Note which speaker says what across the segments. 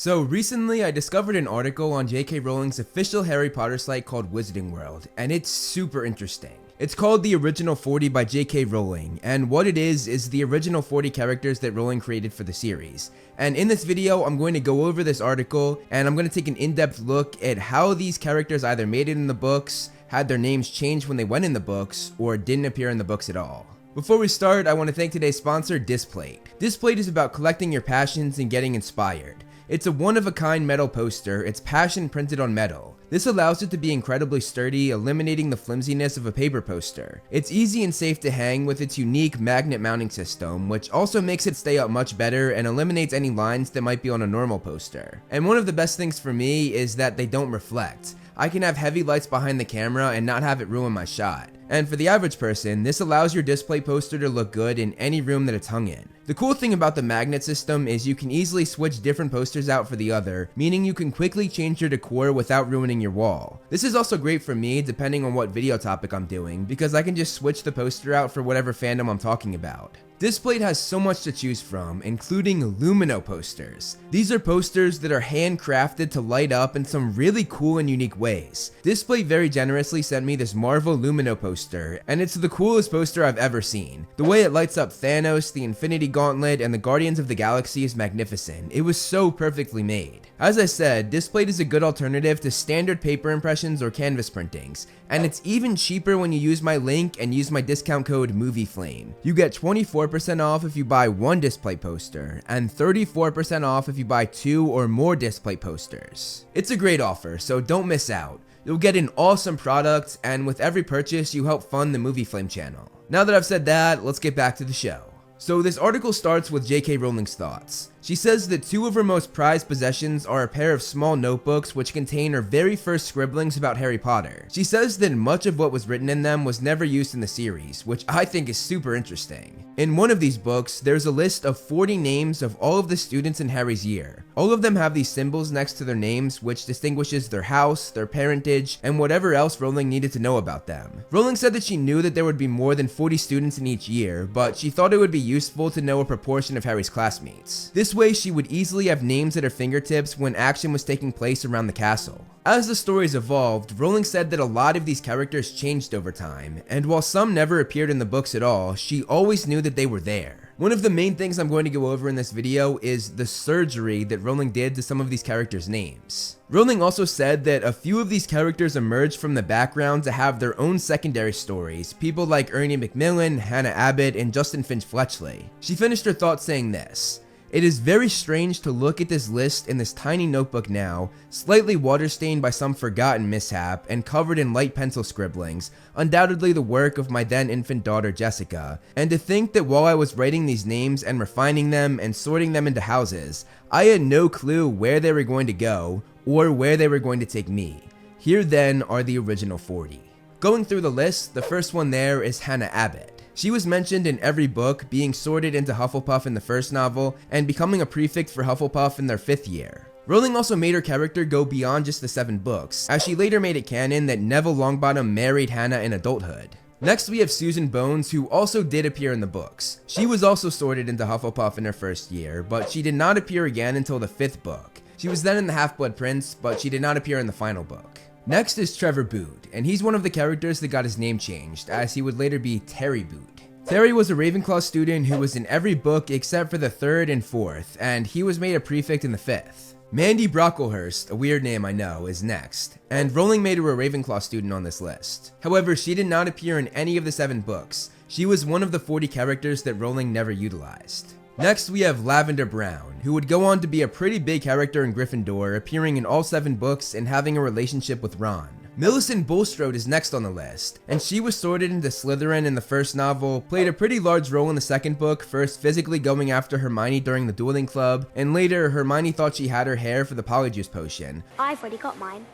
Speaker 1: So recently I discovered an article on J.K. Rowling's official Harry Potter site called Wizarding World, and it's super interesting. It's called The Original 40 by J.K. Rowling, and what it is the original 40 characters that Rowling created for the series. And in this video, I'm going to go over this article, and I'm going to take an in-depth look at how these characters either made it in the books, had their names changed when they went in the books, or didn't appear in the books at all. Before we start, I want to thank today's sponsor, Displate. Displate is about collecting your passions and getting inspired. It's a one-of-a-kind metal poster, it's passion printed on metal. This allows it to be incredibly sturdy, eliminating the flimsiness of a paper poster. It's easy and safe to hang with its unique magnet mounting system, which also makes it stay up much better and eliminates any lines that might be on a normal poster. And one of the best things for me is that they don't reflect. I can have heavy lights behind the camera and not have it ruin my shot. And for the average person, this allows your display poster to look good in any room that it's hung in. The cool thing about the magnet system is you can easily switch different posters out for the other, meaning you can quickly change your decor without ruining your wall. This is also great for me depending on what video topic I'm doing, because I can just switch the poster out for whatever fandom I'm talking about. Displate has so much to choose from, including Lumino posters. These are posters that are handcrafted to light up in some really cool and unique ways. Displate very generously sent me this Marvel Lumino poster, and it's the coolest poster I've ever seen. The way it lights up Thanos, the Infinity Gauntlet, and the Guardians of the Galaxy is magnificent. It was so perfectly made. As I said, Displate is a good alternative to standard paper impressions or canvas printings, and it's even cheaper when you use my link and use my discount code MovieFlame. You get 24% off if you buy one Displate poster, and 34% off if you buy 2 or more Displate posters. It's a great offer, so don't miss out. You'll get an awesome product, and with every purchase, you help fund the MovieFlame channel. Now that I've said that, let's get back to the show. So this article starts with J.K. Rowling's thoughts. She says that 2 of her most prized possessions are a pair of small notebooks which contain her very first scribblings about Harry Potter. She says that much of what was written in them was never used in the series, which I think is super interesting. In one of these books, there's a list of 40 names of all of the students in Harry's year. All of them have these symbols next to their names which distinguishes their house, their parentage, and whatever else Rowling needed to know about them. Rowling said that she knew that there would be more than 40 students in each year, but she thought it would be useful to know a proportion of Harry's classmates. This way she would easily have names at her fingertips when action was taking place around the castle. As the stories evolved, Rowling said that a lot of these characters changed over time, and while some never appeared in the books at all, she always knew that they were there. One of the main things I'm going to go over in this video is the surgery that Rowling did to some of these characters' names. Rowling also said that a few of these characters emerged from the background to have their own secondary stories, people like Ernie Macmillan, Hannah Abbott, and Justin Finch-Fletchley. She finished her thought saying this: "It is very strange to look at this list in this tiny notebook now, slightly water-stained by some forgotten mishap and covered in light pencil scribblings, undoubtedly the work of my then infant daughter Jessica, and to think that while I was writing these names and refining them and sorting them into houses, I had no clue where they were going to go or where they were going to take me. Here then are the original 40. Going through the list, the first one there is Hannah Abbott. She was mentioned in every book, being sorted into Hufflepuff in the first novel, and becoming a prefect for Hufflepuff in their 5th year. Rowling also made her character go beyond just the 7 books, as she later made it canon that Neville Longbottom married Hannah in adulthood. Next we have Susan Bones, who also did appear in the books. She was also sorted into Hufflepuff in her 1st year, but she did not appear again until the 5th book. She was then in the Half-Blood Prince, but she did not appear in the final book. Next is Trevor Boot, and he's one of the characters that got his name changed, as he would later be Terry Boot. Terry was a Ravenclaw student who was in every book except for the 3rd and 4th, and he was made a prefect in the 5th. Mandy Brocklehurst, a weird name I know, is next, and Rowling made her a Ravenclaw student on this list. However, she did not appear in any of the 7 books. She was one of the 40 characters that Rowling never utilized. Next we have Lavender Brown, who would go on to be a pretty big character in Gryffindor, appearing in all 7 books and having a relationship with Ron. Millicent Bulstrode is next on the list, and she was sorted into Slytherin in the 1st novel, played a pretty large role in the 2nd book, first physically going after Hermione during the dueling club, and later Hermione thought she had her hair for the Polyjuice potion.
Speaker 2: I've already got mine.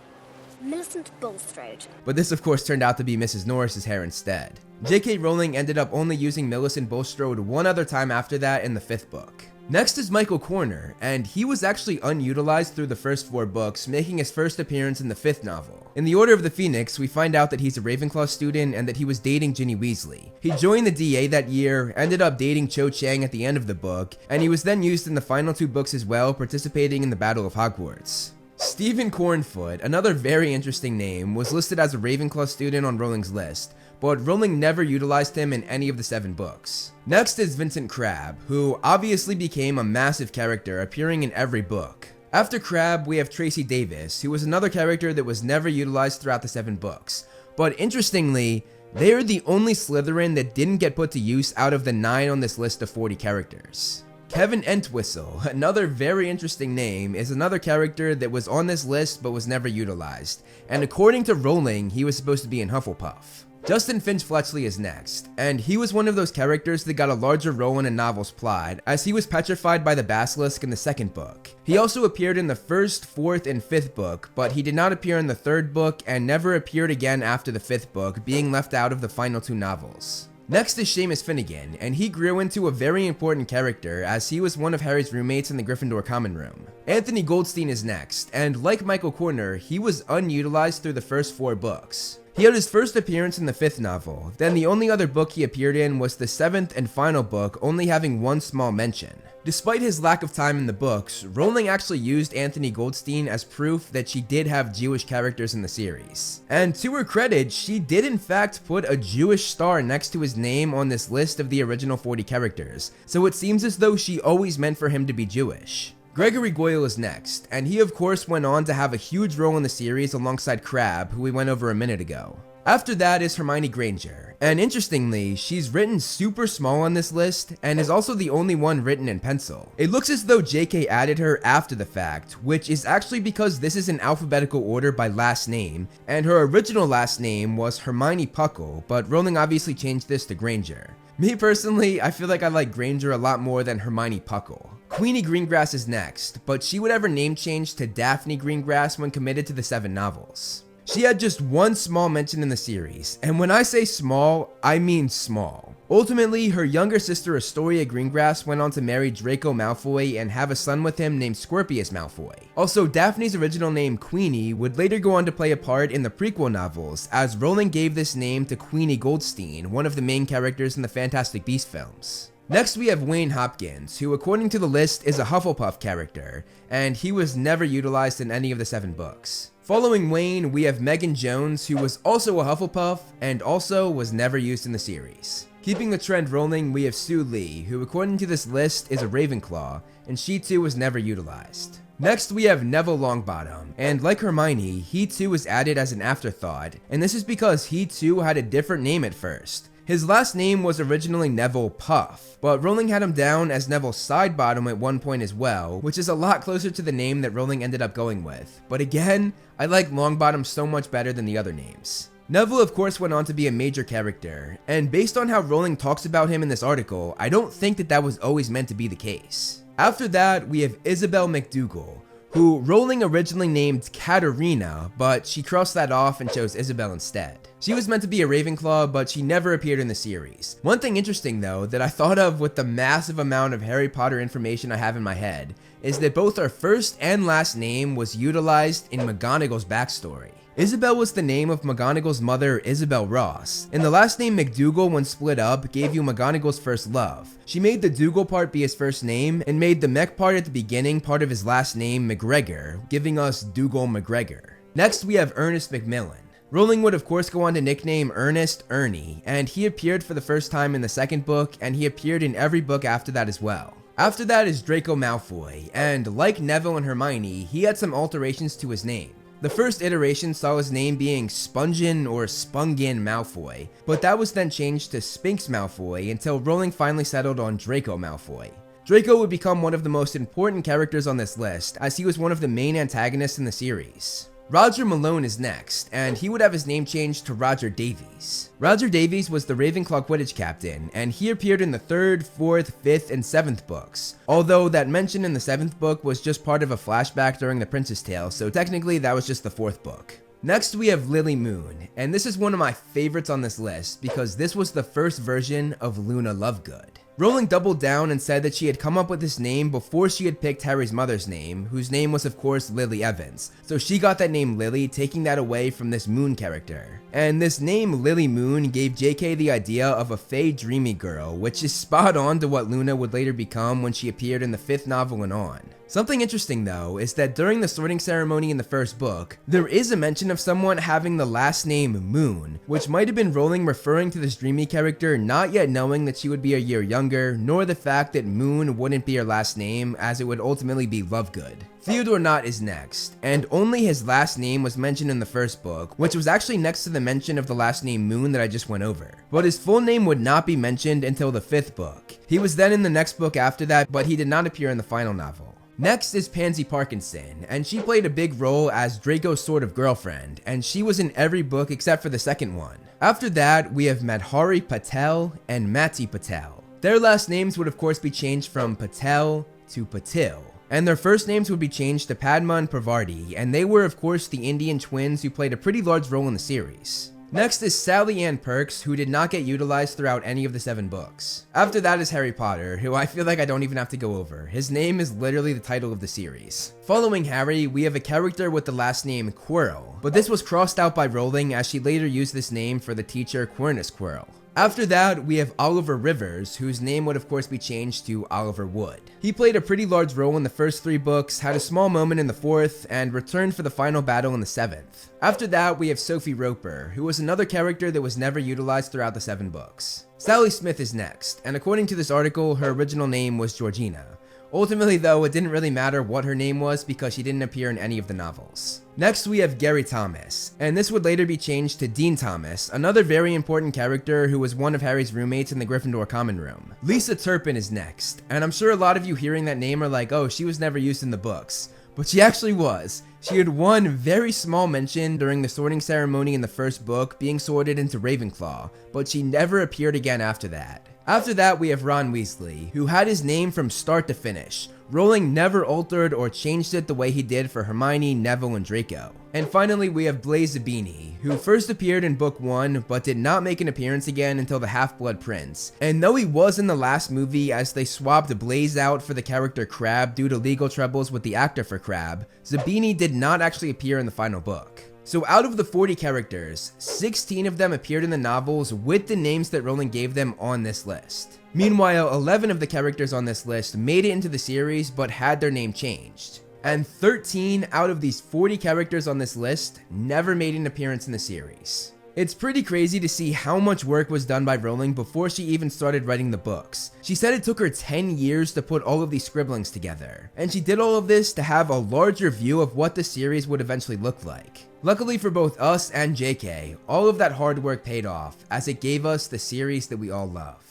Speaker 2: Millicent Bulstrode.
Speaker 1: But this of course turned out to be Mrs. Norris's hair instead. J.K. Rowling ended up only using Millicent Bulstrode one other time after that in the 5th book. Next is Michael Corner, and he was actually unutilized through the first 4 books, making his first appearance in the 5th novel. In the Order of the Phoenix, we find out that he's a Ravenclaw student and that he was dating Ginny Weasley. He joined the DA that year, ended up dating Cho Chang at the end of the book, and he was then used in the final 2 books as well, participating in the Battle of Hogwarts. Stephen Cornfoot, another very interesting name, was listed as a Ravenclaw student on Rowling's list, but Rowling never utilized him in any of the 7 books. Next is Vincent Crabbe, who obviously became a massive character, appearing in every book. After Crabbe, we have Tracy Davis, who was another character that was never utilized throughout the 7 books. But interestingly, they are the only Slytherin that didn't get put to use out of the 9 on this list of 40 characters. Kevin Entwistle, another very interesting name, is another character that was on this list but was never utilized, and according to Rowling, he was supposed to be in Hufflepuff. Justin Finch Fletchley is next, and he was one of those characters that got a larger role in a novel's plot, as he was petrified by the basilisk in the 2nd book. He also appeared in the 1st, 4th, and 5th book, but he did not appear in the 3rd book and never appeared again after the 5th book, being left out of the final 2 novels. Next is Seamus Finnegan, and he grew into a very important character as he was one of Harry's roommates in the Gryffindor common room. Anthony Goldstein is next, and like Michael Corner, he was unutilized through the first 4 books. He had his first appearance in the 5th novel, then the only other book he appeared in was the 7th and final book, only having 1 small mention. Despite his lack of time in the books, Rowling actually used Anthony Goldstein as proof that she did have Jewish characters in the series. And to her credit, she did in fact put a Jewish star next to his name on this list of the original 40 characters, so it seems as though she always meant for him to be Jewish. Gregory Goyle is next, and he of course went on to have a huge role in the series alongside Crabbe, who we went over a minute ago. After that is Hermione Granger, and interestingly, she's written super small on this list, and is also the only one written in pencil. It looks as though JK added her after the fact, which is actually because this is in alphabetical order by last name, and her original last name was Hermione Puckle, but Rowling obviously changed this to Granger. Me personally, I feel like I like Granger a lot more than Hermione Puckle. Queenie Greengrass is next, but she would have her name changed to Daphne Greengrass when committed to the 7 novels. She had just 1 small mention in the series, and when I say small, I mean small. Ultimately, her younger sister Astoria Greengrass went on to marry Draco Malfoy and have a son with him named Scorpius Malfoy. Also, Daphne's original name Queenie would later go on to play a part in the prequel novels, as Rowling gave this name to Queenie Goldstein, one of the main characters in the Fantastic Beasts films. Next we have Wayne Hopkins, who according to the list is a Hufflepuff character, and he was never utilized in any of the 7 books. Following Wayne, we have Megan Jones, who was also a Hufflepuff, and also was never used in the series. Keeping the trend rolling, we have Sue Lee, who according to this list is a Ravenclaw, and she too was never utilized. Next we have Neville Longbottom, and like Hermione, he too was added as an afterthought, and this is because he too had a different name at first. His last name was originally Neville Puff, but Rowling had him down as Neville Sidebottom at one point as well, which is a lot closer to the name that Rowling ended up going with. But again, I like Longbottom so much better than the other names. Neville of course went on to be a major character, and based on how Rowling talks about him in this article, I don't think that was always meant to be the case. After that, we have Isabel McDougal, who Rowling originally named Katerina, but she crossed that off and chose Isabel instead. She was meant to be a Ravenclaw, but she never appeared in the series. One thing interesting though that I thought of with the massive amount of Harry Potter information I have in my head is that both her first and last name was utilized in McGonagall's backstory. Isabel was the name of McGonagall's mother, Isabel Ross, and the last name McDougal when split up gave you McGonagall's first love. She made the Dougal part be his first name, and made the Mech part at the beginning part of his last name, McGregor, giving us Dougal McGregor. Next we have Ernest Macmillan. Rowling would of course go on to nickname Ernest Ernie, and he appeared for the first time in the 2nd book, and he appeared in every book after that as well. After that is Draco Malfoy, and like Neville and Hermione, he had some alterations to his name. The first iteration saw his name being Spungin or Spungin Malfoy, but that was then changed to Spinks Malfoy until Rowling finally settled on Draco Malfoy. Draco would become one of the most important characters on this list, as he was one of the main antagonists in the series. Roger Malone is next, and he would have his name changed to Roger Davies. Roger Davies was the Ravenclaw Quidditch captain, and he appeared in the 3rd, 4th, 5th, and 7th books, although that mention in the 7th book was just part of a flashback during The Prince's Tale, so technically that was just the 4th book. Next we have Lily Moon, and this is one of my favorites on this list because this was the first version of Luna Lovegood. Rowling doubled down and said that she had come up with this name before she had picked Harry's mother's name, whose name was of course Lily Evans. So she got that name Lily, taking that away from this Moon character. And this name Lily Moon gave JK the idea of a fey dreamy girl, which is spot on to what Luna would later become when she appeared in the 5th novel and on. Something interesting though is that during the sorting ceremony in the first book, there is a mention of someone having the last name Moon, which might have been Rowling referring to this dreamy character not yet knowing that she would be a year younger, nor the fact that Moon wouldn't be her last name as it would ultimately be Lovegood. Theodore Nott is next, and only his last name was mentioned in the first book, which was actually next to the mention of the last name Moon that I just went over. But his full name would not be mentioned until the 5th book. He was then in the next book after that, but he did not appear in the final novel. Next is Pansy Parkinson, and she played a big role as Draco's sort of girlfriend, and she was in every book except for the second one. After that, we have Madhuri Patel and Mati Patel. Their last names would of course be changed from Patel to Patil, and their first names would be changed to Padma and Pravarti, and they were of course the Indian twins who played a pretty large role in the series. Next is Sally Ann Perks, who did not get utilized throughout any of the 7 books. After that is Harry Potter, who I feel like I don't even have to go over. His name is literally the title of the series. Following Harry, we have a character with the last name Quirrell, but this was crossed out by Rowling as she later used this name for the teacher Quirnus Quirrell. After that, we have Oliver Rivers, whose name would of course be changed to Oliver Wood. He played a pretty large role in the first 3 books, had a small moment in the 4th, and returned for the final battle in the 7th. After that, we have Sophie Roper, who was another character that was never utilized throughout the 7 books. Sally Smith is next, and according to this article, her original name was Georgina. Ultimately though, it didn't really matter what her name was because she didn't appear in any of the novels. Next we have Gary Thomas, and this would later be changed to Dean Thomas, another very important character who was one of Harry's roommates in the Gryffindor common room. Lisa Turpin is next, and I'm sure a lot of you hearing that name are like, oh, she was never used in the books. But she actually was. She had one very small mention during the sorting ceremony in the first book, being sorted into Ravenclaw, but she never appeared again after that. After that, we have Ron Weasley, who had his name from start to finish. Rowling never altered or changed it the way he did for Hermione, Neville, and Draco. And finally, we have Blaise Zabini, who first appeared in book 1, but did not make an appearance again until the Half-Blood Prince. And though he was in the last movie as they swapped Blaise out for the character Crabbe due to legal troubles with the actor for Crabbe, Zabini did not actually appear in the final book. So out of the 40 characters, 16 of them appeared in the novels with the names that Rowling gave them on this list. Meanwhile, 11 of the characters on this list made it into the series but had their name changed. And 13 out of these 40 characters on this list never made an appearance in the series. It's pretty crazy to see how much work was done by Rowling before she even started writing the books. She said it took her 10 years to put all of these scribblings together, and she did all of this to have a larger view of what the series would eventually look like. Luckily for both us and JK, all of that hard work paid off, as it gave us the series that we all love.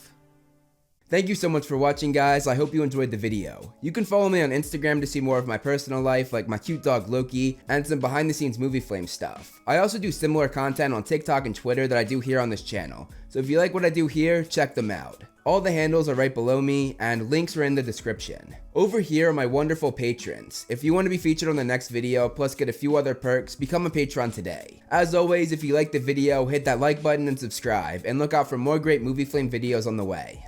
Speaker 1: Thank you so much for watching, guys. I hope you enjoyed the video. You can follow me on Instagram to see more of my personal life, like my cute dog Loki, and some behind the scenes movie flame stuff. I also do similar content on TikTok and Twitter that I do here on this channel, so if you like what I do here, check them out. All the handles are right below me, and links are in the description. Over here are my wonderful patrons. If you want to be featured on the next video, plus get a few other perks, become a patron today. As always, if you liked the video, hit that like button and subscribe, and look out for more great movie flame videos on the way.